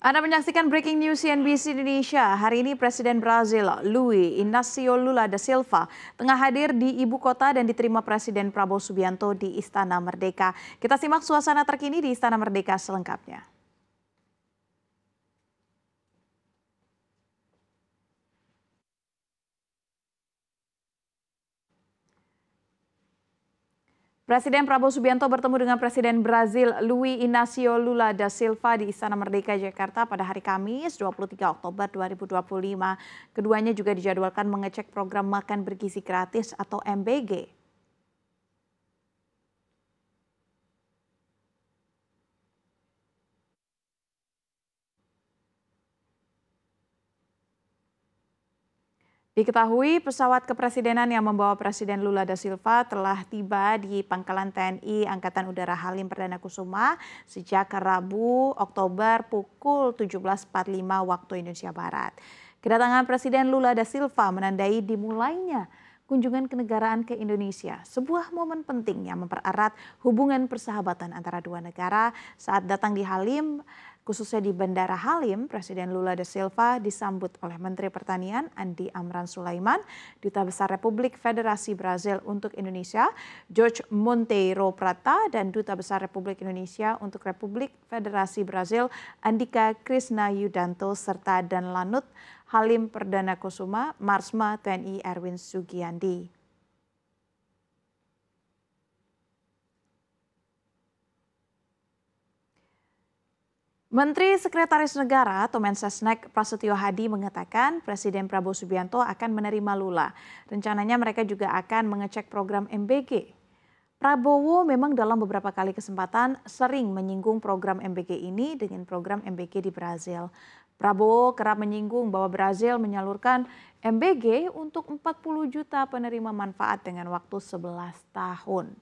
Anda menyaksikan Breaking News CNBC Indonesia. Hari ini Presiden Brazil Luiz Inácio Lula da Silva tengah hadir di ibu kota dan diterima Presiden Prabowo Subianto di Istana Merdeka. Kita simak suasana terkini di Istana Merdeka selengkapnya. Presiden Prabowo Subianto bertemu dengan Presiden Brazil Luiz Inácio Lula da Silva di Istana Merdeka Jakarta pada hari Kamis 23 Oktober 2025. Keduanya juga dijadwalkan mengecek program makan bergizi gratis atau MBG. Diketahui pesawat kepresidenan yang membawa Presiden Lula da Silva telah tiba di Pangkalan TNI Angkatan Udara Halim Perdana Kusuma sejak Rabu Oktober pukul 17.45 waktu Indonesia Barat. Kedatangan Presiden Lula da Silva menandai dimulainya kunjungan kenegaraan ke Indonesia, sebuah momen penting yang mempererat hubungan persahabatan antara dua negara. Saat datang di Halim, khususnya di Bandara Halim, Presiden Lula da Silva disambut oleh Menteri Pertanian Andi Amran Sulaiman, Duta Besar Republik Federasi Brazil untuk Indonesia, Jorge Monteiro Prata, dan Duta Besar Republik Indonesia untuk Republik Federasi Brazil, Andika Krisna Yudanto, serta Dan Lanut Halim Perdana Kusuma, Marsma TNI Erwin Sugiyandi. Menteri Sekretaris Negara atau Mensesnek Prasetyo Hadi mengatakan Presiden Prabowo Subianto akan menerima Lula. Rencananya mereka juga akan mengecek program MBG. Prabowo memang dalam beberapa kali kesempatan sering menyinggung program MBG ini dengan program MBG di Brazil. Prabowo kerap menyinggung bahwa Brazil menyalurkan MBG untuk 40 juta penerima manfaat dengan waktu 11 tahun.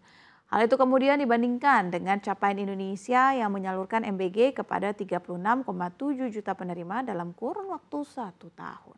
Hal itu kemudian dibandingkan dengan capaian Indonesia yang menyalurkan MBG kepada 36,7 juta penerima dalam kurun waktu 1 tahun.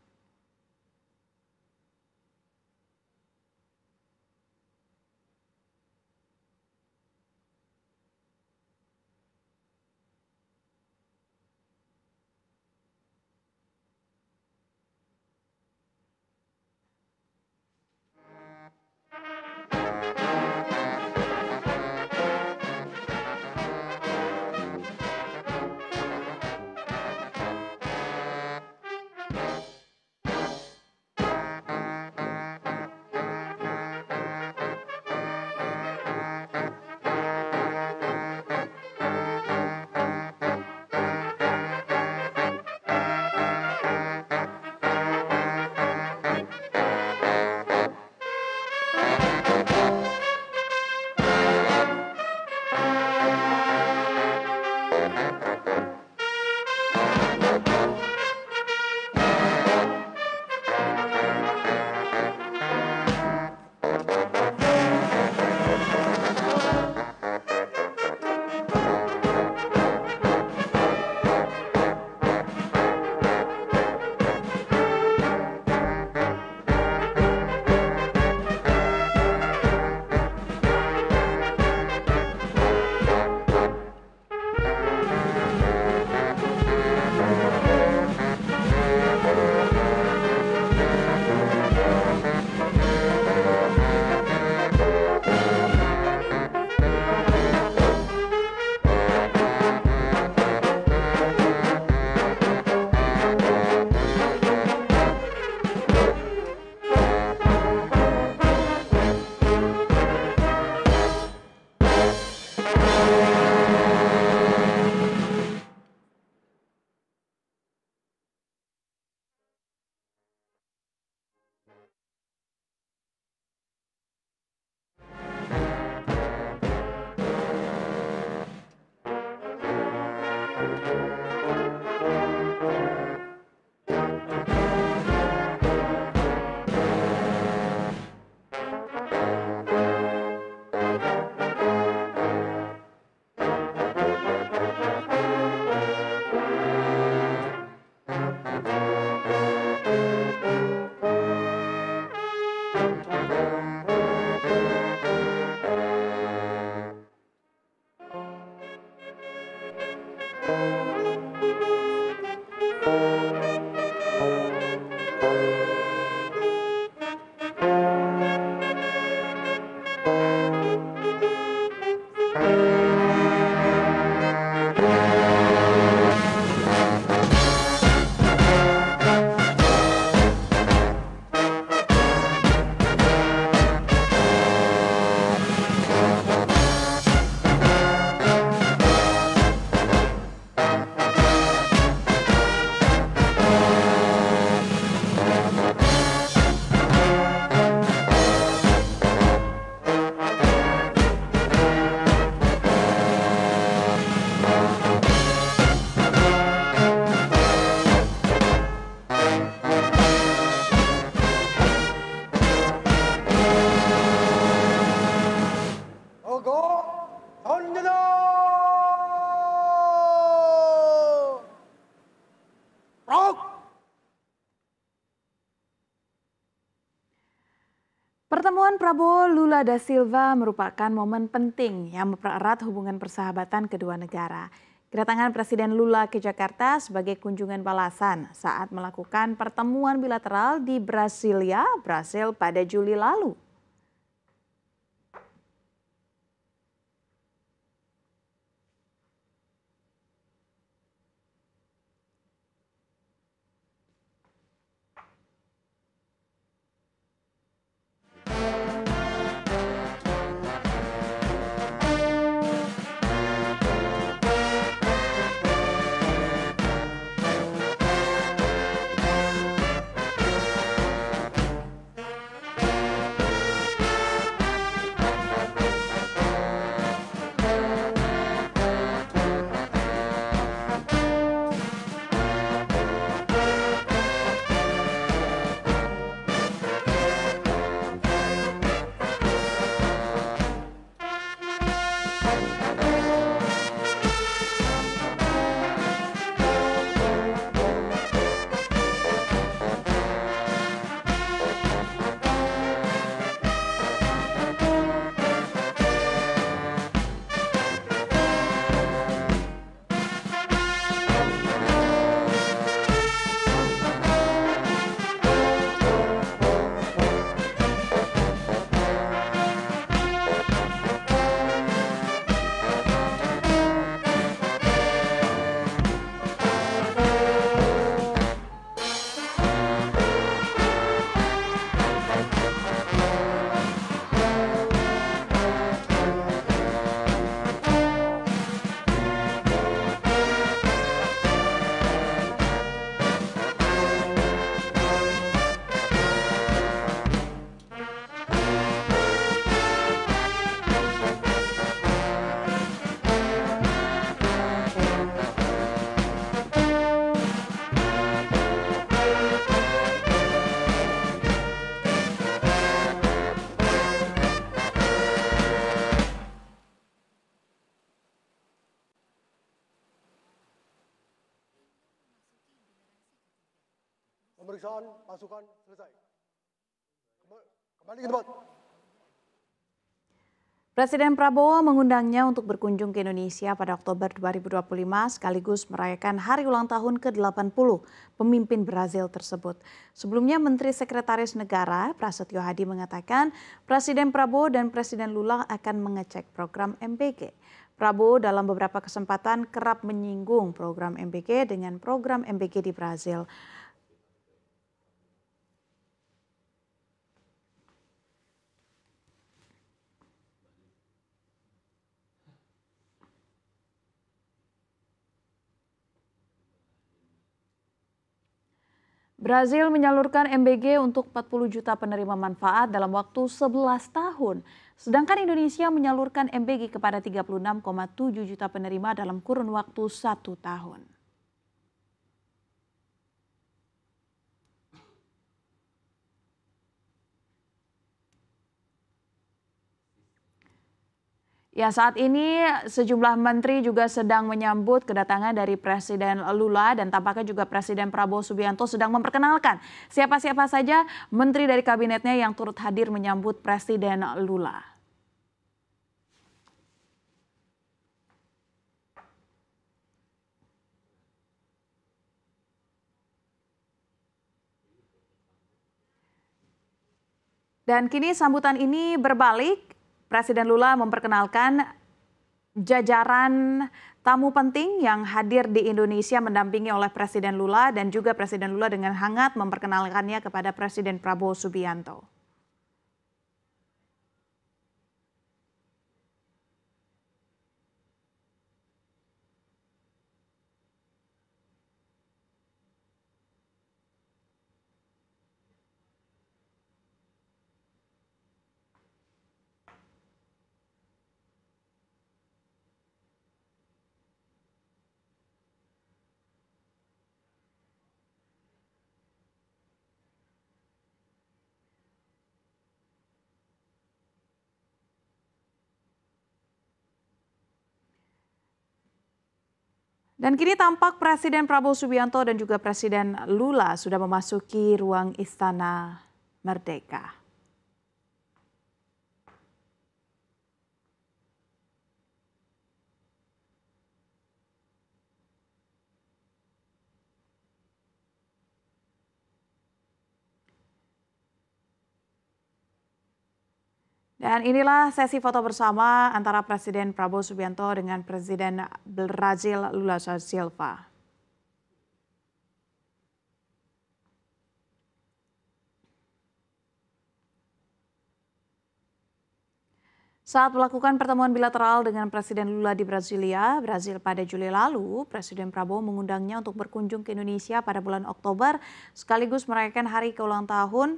Pertemuan Prabowo Lula da Silva merupakan momen penting yang mempererat hubungan persahabatan kedua negara. Kedatangan Presiden Lula ke Jakarta sebagai kunjungan balasan saat melakukan pertemuan bilateral di Brasilia, Brasil pada Juli lalu. Pemeriksaan pasukan selesai. Kembali ke tempat. Presiden Prabowo mengundangnya untuk berkunjung ke Indonesia pada Oktober 2025 sekaligus merayakan hari ulang tahun ke-80 pemimpin Brazil tersebut. Sebelumnya Menteri Sekretaris Negara Prasetyo Hadi mengatakan Presiden Prabowo dan Presiden Lula akan mengecek program MBG. Prabowo dalam beberapa kesempatan kerap menyinggung program MBG dengan program MBG di Brazil. Brazil menyalurkan MBG untuk 40 juta penerima manfaat dalam waktu 11 tahun. Sedangkan Indonesia menyalurkan MBG kepada 36,7 juta penerima dalam kurun waktu 1 tahun. Ya, saat ini sejumlah menteri juga sedang menyambut kedatangan dari Presiden Lula dan tampaknya juga Presiden Prabowo Subianto sedang memperkenalkan siapa-siapa saja menteri dari kabinetnya yang turut hadir menyambut Presiden Lula. Dan kini sambutan ini berbalik. Presiden Lula memperkenalkan jajaran tamu penting yang hadir di Indonesia mendampingi oleh Presiden Lula dan juga Presiden Lula dengan hangat memperkenalkannya kepada Presiden Prabowo Subianto. Dan kini tampak Presiden Prabowo Subianto dan juga Presiden Lula sudah memasuki ruang Istana Merdeka. Dan inilah sesi foto bersama antara Presiden Prabowo Subianto dengan Presiden Brazil Lula da Silva. Saat melakukan pertemuan bilateral dengan Presiden Lula di Brasilia, Brazil pada Juli lalu, Presiden Prabowo mengundangnya untuk berkunjung ke Indonesia pada bulan Oktober, sekaligus merayakan hari keulang tahun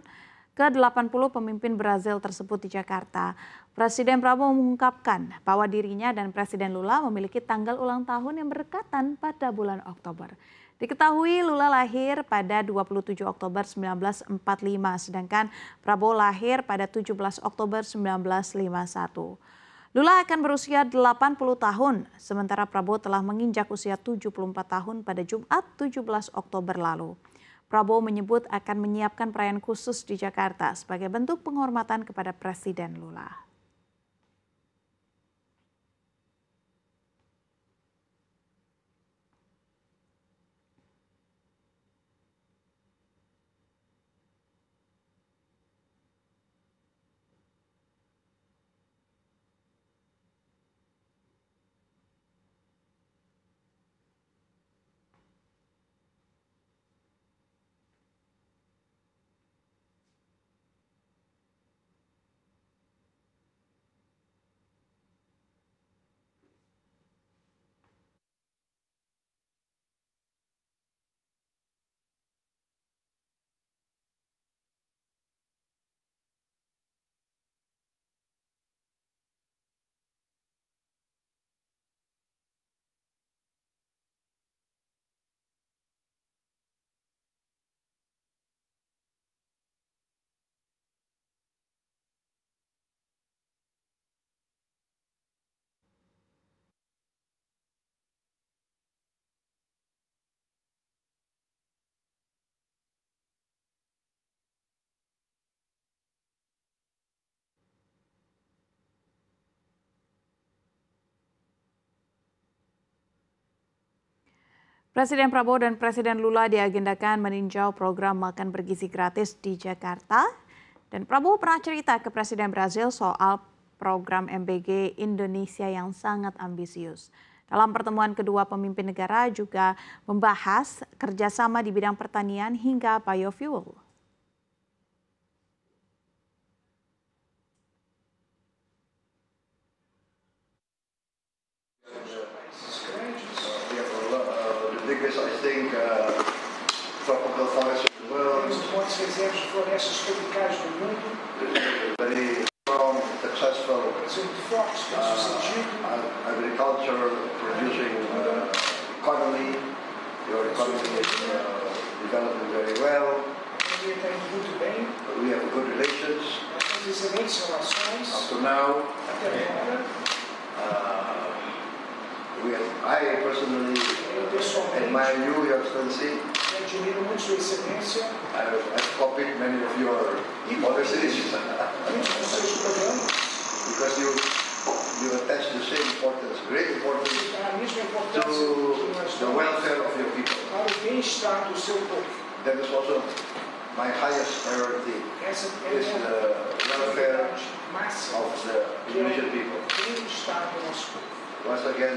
ke-80 pemimpin Brazil tersebut di Jakarta. Presiden Prabowo mengungkapkan bahwa dirinya dan Presiden Lula memiliki tanggal ulang tahun yang berdekatan pada bulan Oktober. Diketahui Lula lahir pada 27 Oktober 1945, sedangkan Prabowo lahir pada 17 Oktober 1951. Lula akan berusia 80 tahun, sementara Prabowo telah menginjak usia 74 tahun pada Jumat 17 Oktober lalu. Prabowo menyebut akan menyiapkan perayaan khusus di Jakarta sebagai bentuk penghormatan kepada Presiden Lula. Presiden Prabowo dan Presiden Lula diagendakan meninjau program makan bergizi gratis di Jakarta. Dan Prabowo pernah cerita ke Presiden Brazil soal program MBG Indonesia yang sangat ambisius. Dalam pertemuan kedua pemimpin negara juga membahas kerjasama di bidang pertanian hingga biofuel. Biggest, I think, tropical forest in the world. Very strong, successful agriculture, producing economy. Your economy is developing very well. We have good relations. Up to now. I personally admire you, Your Excellency. I've copied many of your policies because you attach the same importance, great importance to the welfare of your people. That is also my highest priority, is the welfare of the Indonesian people. Once again,